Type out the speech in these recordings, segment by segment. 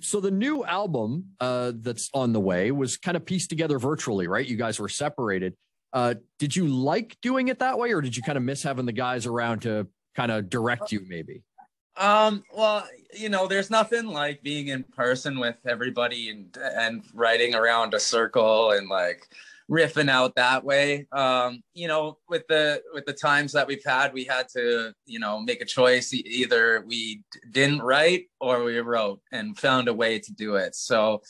So the new album that's on the way was kind of pieced together virtually, right? You guys were separated. Did you like doing it that way, or did you kind of miss having the guys around to kind of direct you maybe? Well, there's nothing like being in person with everybody and writing around a circle and like riffing out that way. With the times that we've had, we had to, make a choice. Either we didn't write or we wrote and found a way to do it. So,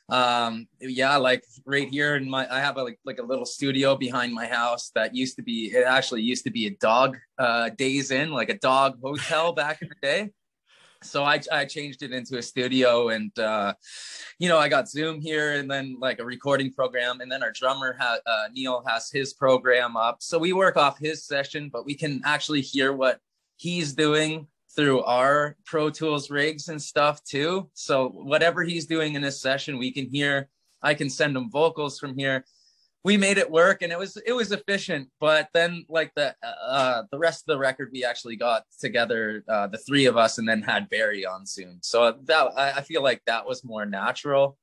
like right here I have a little studio behind my house that it actually used to be a dog days in, like a dog hotel back in the day. So I changed it into a studio, and I got Zoom here, and then like a recording program, and then our drummer Neil has his program up, so we work off his session, but we can actually hear what he's doing through our Pro Tools rigs and stuff too. So whatever he's doing in his session, we can hear. I can send him vocals from here. We made it work, and it was efficient. But then like the rest of the record, we actually got together, the three of us, and then had Barry on soon. So that I feel like that was more natural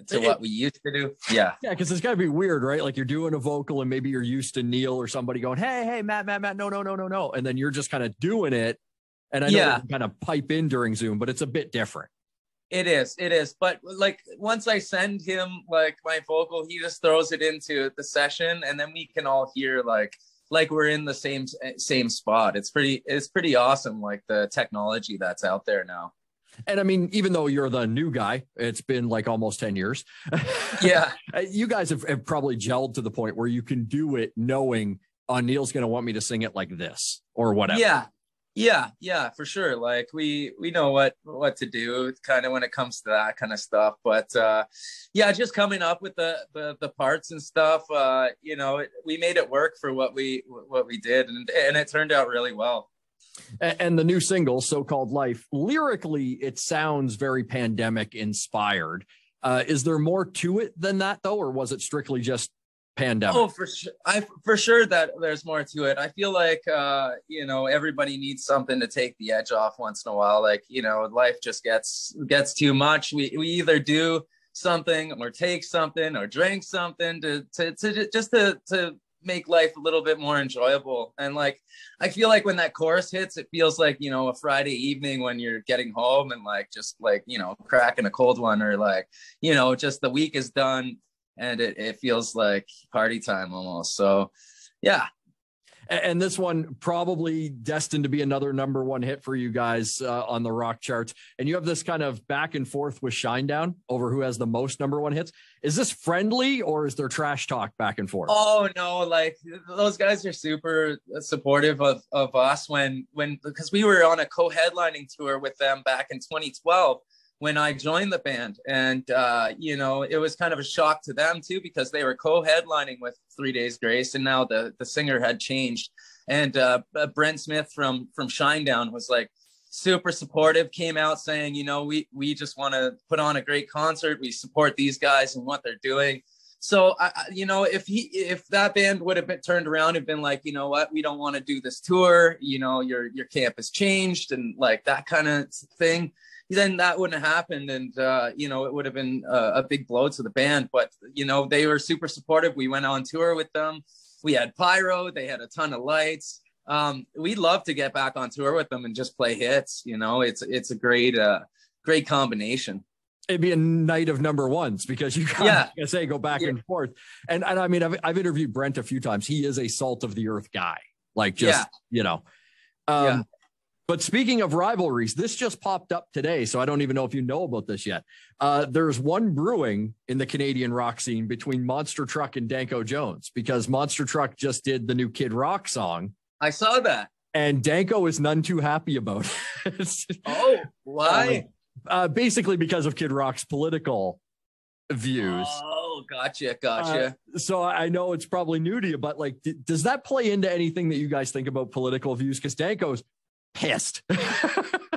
to what we used to do. Yeah, because it's got to be weird, right? Like you're doing a vocal, and maybe you're used to Neil or somebody going, "Hey, Matt, no," and then you're just kind of doing it. And I know you can kind of pipe in during Zoom, but it's a bit different. It is. But like once I send him like my vocal, he just throws it into the session, and then we can all hear like we're in the same spot. It's pretty awesome, like the technology that's out there now. And I mean, even though you're the new guy, it's been like almost 10 years. Yeah. You guys have probably gelled to the point where you can do it knowing Neil's going to want me to sing it like this or whatever. Yeah, for sure. Like we know what to do kind of when it comes to that kind of stuff. But just coming up with the parts and stuff, we made it work for what we did, and it turned out really well. And the new single, So-Called Life, lyrically, it sounds very pandemic inspired. Is there more to it than that though, or was it strictly just pandemic? Oh, for sure. For sure that there's more to it. I feel like, everybody needs something to take the edge off once in a while. Like, life just gets too much. We either do something or take something or drink something to make life a little bit more enjoyable. And like, I feel like when that chorus hits, it feels like, a Friday evening when you're getting home and like, just like, cracking a cold one, or like, just the week is done. And it feels like party time almost. So, yeah. And this one probably destined to be another #1 hit for you guys on the rock charts. And you have this kind of back and forth with Shinedown over who has the most #1 hits. Is this friendly, or is there trash talk back and forth? Oh no, like those guys are super supportive of us because we were on a co-headlining tour with them back in 2012. When I joined the band, and it was kind of a shock to them too, because they were co-headlining with 3 Days Grace, and now the singer had changed. And Brent Smith from Shinedown was like super supportive, came out saying, we just want to put on a great concert. We support these guys and what they're doing. So, if that band would have been turned around and been like, you know what, we don't want to do this tour, your camp has changed, and like that kind of thing, then that wouldn't have happened. And, it would have been a big blow to the band. But, they were super supportive. We went on tour with them. We had pyro. They had a ton of lights. We'd love to get back on tour with them and just play hits. It's a great combination. It'd be a night of #1s because you can go back and forth. And I mean, I've interviewed Brent a few times. He is a salt of the earth guy. Like But speaking of rivalries, this just popped up today, so I don't even know if you know about this yet. There's one brewing in the Canadian rock scene between Monster Truck and Danko Jones, because Monster Truck just did the new Kid Rock song. I saw that. And Danko is none too happy about it. Oh, why? Basically because of Kid Rock's political views. Oh, gotcha. So I know it's probably new to you, but like, does that play into anything that you guys think about political views? Because Danko's pissed.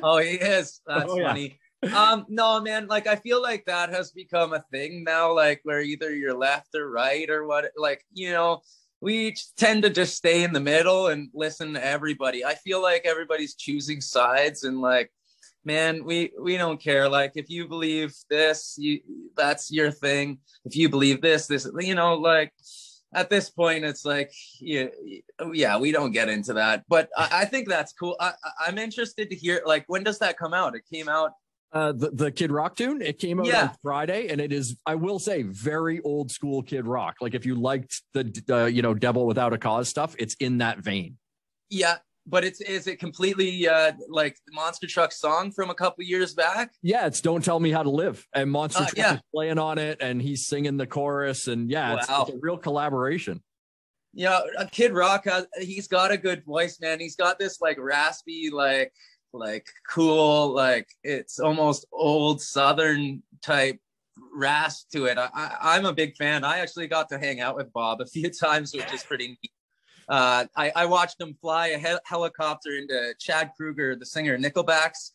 Oh, he is. That's funny. No, man, like I feel like that has become a thing now, like where either you're left or right or what, like, we tend to just stay in the middle and listen to everybody. I feel like everybody's choosing sides, and like man, we don't care. Like, if you believe this, that's your thing. If you believe this, like, at this point, it's like, yeah, we don't get into that. But I think that's cool. I'm interested to hear, like, when does that come out? It came out. The Kid Rock tune, it came out on Friday, and it is, I will say, very old school Kid Rock. Like, if you liked the Devil Without a Cause stuff, it's in that vein. Yeah, but is it completely like the Monster Truck song from a couple years back? Yeah, it's Don't Tell Me How to Live, and Monster Truck is playing on it, and he's singing the chorus, and it's a real collaboration. Yeah, Kid Rock, he's got a good voice, man. He's got this like raspy, like cool, like it's almost old Southern type rasp to it. I'm a big fan. I actually got to hang out with Bob a few times, which is pretty neat. I watched him fly a helicopter into Chad Kroeger, the singer Nickelback's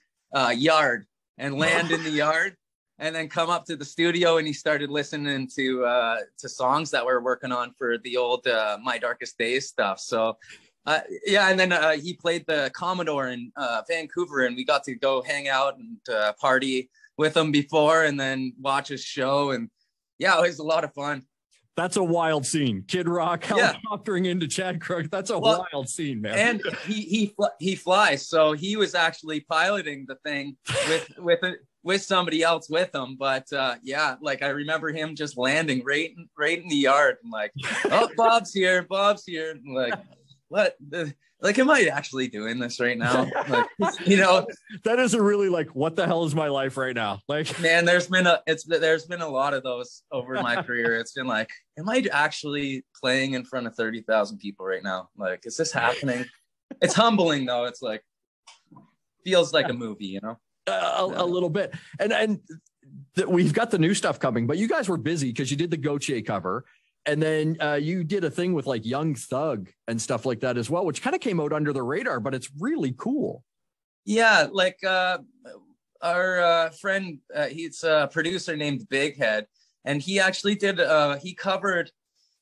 yard, and land in the yard, and then come up to the studio, and he started listening to songs that we're working on for the old My Darkest Days stuff. So and then he played the Commodore in Vancouver, and we got to go hang out and party with him before, and then watch his show, and it was a lot of fun. That's a wild scene. Kid Rock helicoptering into Chad Kroeger. That's a wild scene, man. And he flies, so he was actually piloting the thing with somebody else with him. But like I remember him just landing right in the yard, and like, oh, Bob's here. And like, what? Like, am I actually doing this right now? Like, that is a really like, what the hell is my life right now? Like, man, there's been a lot of those over my career. It's been like, am I actually playing in front of 30,000 people right now? Like, is this happening? It's humbling though. It's like, feels like a movie, a little bit. And we've got the new stuff coming, but you guys were busy because you did the Goche cover. And then you did a thing with like Young Thug and stuff like that as well, which kind of came out under the radar, but it's really cool. Yeah, like our friend, he's a producer named Big Head, and he actually did,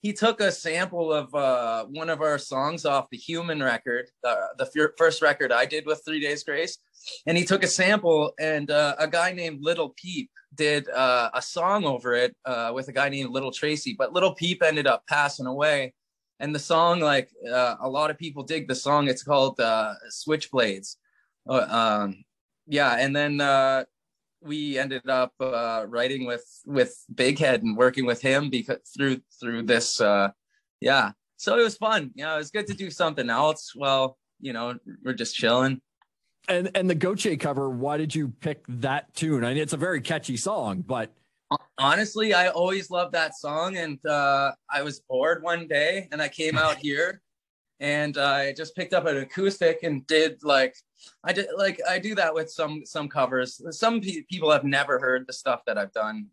he took a sample of one of our songs off the Human record, the first record I did with 3 Days Grace. And he took a sample, and a guy named Little Peep did a song over it with a guy named Little Tracy, but Little Peep ended up passing away. And the song, like a lot of people dig the song. It's called Switchblades. And then we ended up writing with Big Head and working with him because through this. So it was fun. It was good to do something else. Well, we're just chilling. And the Goche cover, why did you pick that tune? I mean, it's a very catchy song, but honestly, I always loved that song. And I was bored one day, and I came out here, and I just picked up an acoustic and I do that with some covers. Some people have never heard the stuff that I've done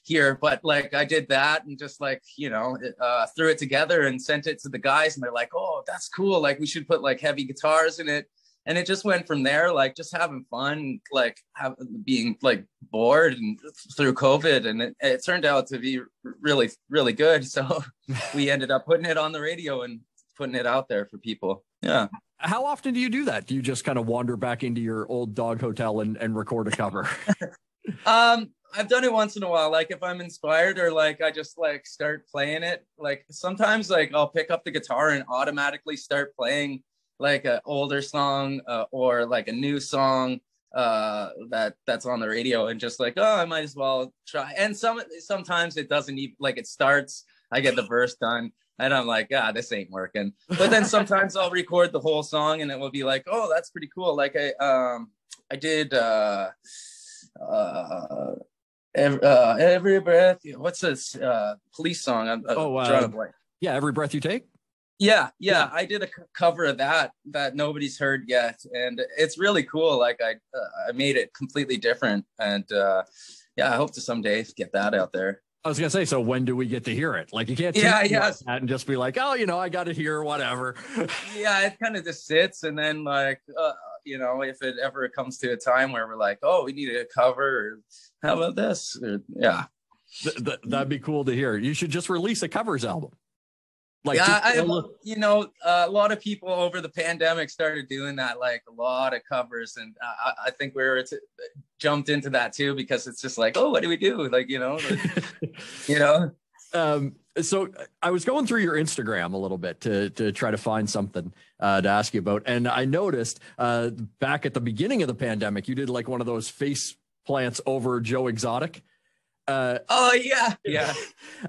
here, but like I did that and just threw it together and sent it to the guys, and they're like, "Oh, that's cool! Like, we should put like heavy guitars in it." And it just went from there, like just having fun, like being like bored and through COVID, and it turned out to be really, really good. So we ended up putting it on the radio and putting it out there for people. Yeah. How often do you do that? Do you just kind of wander back into your old dog hotel and record a cover? I've done it once in a while. Like if I'm inspired or like I just like start playing it. Like sometimes like I'll pick up the guitar and automatically start playing like an older song or like a new song that's on the radio, and just like, oh, I might as well try. And sometimes it doesn't even, like, it starts, I get the verse done, and I'm like, this ain't working. But then sometimes I'll record the whole song, and it will be like, oh, that's pretty cool. Like I did Every Breath. What's this Police song? I'm drawing a blank. Yeah, Every Breath You Take. Yeah. I did a cover of that nobody's heard yet, and it's really cool. Like I made it completely different, and I hope to someday get that out there. I was gonna say, so when do we get to hear it? Like you can't that and just be like, oh, I got it here, whatever. Yeah, it kind of just sits, and then like if it ever comes to a time where we're like, oh, we need a cover, or how about this? Or, yeah, that'd be cool to hear. You should just release a covers album. Like, yeah, a lot of people over the pandemic started doing that, like a lot of covers, and I think jumped into that too, because it's just like, oh, what do we do? Like, you know. So I was going through your Instagram a little bit to try to find something to ask you about, and I noticed back at the beginning of the pandemic, you did like one of those face plants over Joe Exotic. Oh yeah.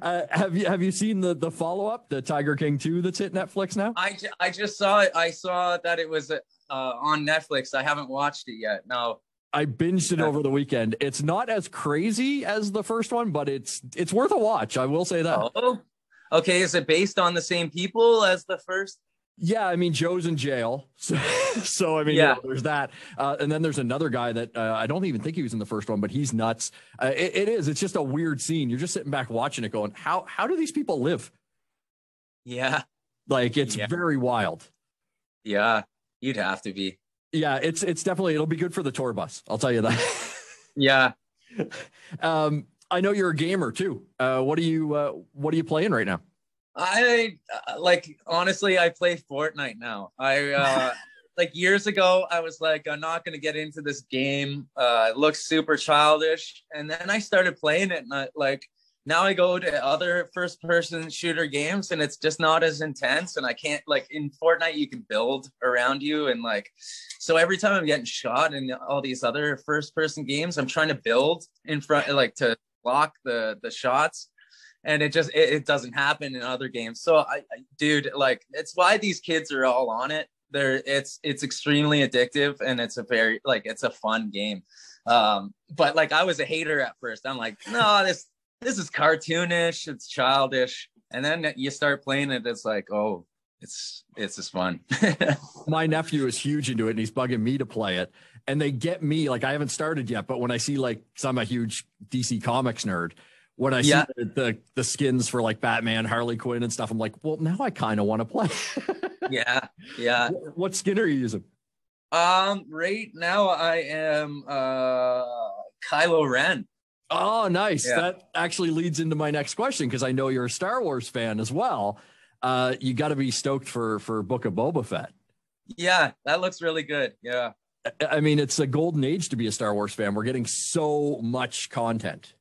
Have you seen the follow up, the Tiger King 2 that's hit Netflix now? I just saw it. I saw that it was on Netflix. I haven't watched it yet. No. I binged it over the weekend. It's not as crazy as the first one, but it's worth a watch. I will say that. Oh, okay. Is it based on the same people as the first? Yeah, I mean, Joe's in jail. So I mean, yeah. There's that. And then there's another guy that I don't even think he was in the first one, but he's nuts. It's just a weird scene. You're just sitting back watching it going, how do these people live? Yeah. Like, it's very wild. Yeah, you'd have to be. Yeah, it's definitely, it'll be good for the tour bus. I'll tell you that. Yeah. I know you're a gamer too. What are you playing right now? Honestly, I play Fortnite now. Like years ago, I was like, I'm not going to get into this game. It looks super childish. And then I started playing it, and now I go to other first person shooter games, and it's just not as intense. And I can't, like, in Fortnite, you can build around you. And so every time I'm getting shot in all these other first person games, I'm trying to build in front, like, to block the shots. And it doesn't happen in other games. So dude, like, it's why these kids are all on it. It's extremely addictive, and it's a fun game. But like, I was a hater at first. I'm like, no, this is cartoonish, it's childish. And then you start playing it, it's like, oh, it's just fun. My nephew is huge into it, and he's bugging me to play it. And they get me, like, I haven't started yet, but when I see, like, 'cause I'm a huge DC Comics nerd, when I see the skins for like Batman, Harley Quinn and stuff, I'm like, well, now I kind of want to play. Yeah. What skin are you using? Right now I am Kylo Ren. Oh, nice. Yeah. That actually leads into my next question, because I know you're a Star Wars fan as well. You got to be stoked for Book of Boba Fett. Yeah, that looks really good. Yeah. I mean, it's a golden age to be a Star Wars fan. We're getting so much content.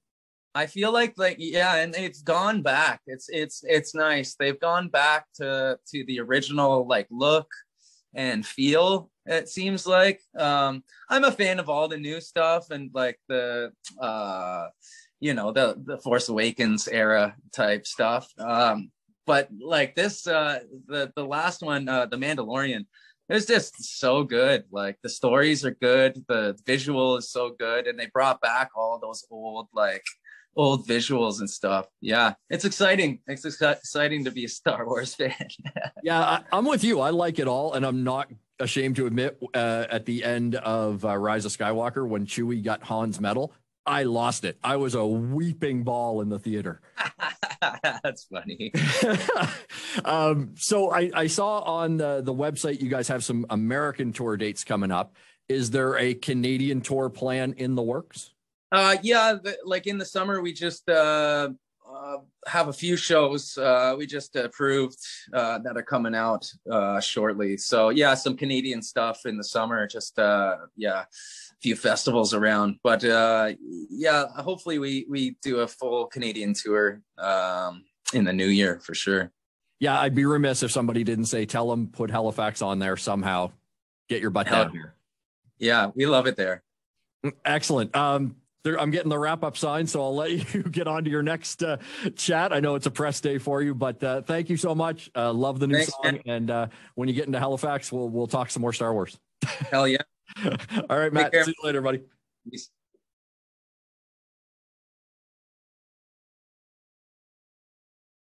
I feel like yeah, and it's gone back. It's nice. They've gone back to the original, like, look and feel. It seems like I'm a fan of all the new stuff, and like the Force Awakens era type stuff. But like this, the last one, The Mandalorian, it's just so good. Like, the stories are good, the visual is so good, and they brought back all those old visuals and stuff. Yeah, it's exciting. It's exciting to be a Star Wars fan. Yeah, I'm with you. I like it all, and I'm not ashamed to admit, at the end of Rise of Skywalker, when Chewie got Han's medal, I lost it. I was a weeping ball in the theater. That's funny. So I saw on the website you guys have some American tour dates coming up. Is there a Canadian tour plan in the works? Like in the summer, we just have a few shows we just approved that are coming out shortly. So yeah, some Canadian stuff in the summer, just a few festivals around. But hopefully we do a full Canadian tour in the new year for sure. Yeah, I'd be remiss if somebody didn't say, tell them, put Halifax on there somehow. Get your butt down here. Yeah, we love it there. Excellent. I'm getting the wrap-up sign, so I'll let you get on to your next chat. I know it's a press day for you, but thank you so much. Love the new song. Man. And when you get into Halifax, we'll talk some more Star Wars. Hell yeah. All right, Matt. See you later, buddy. Peace.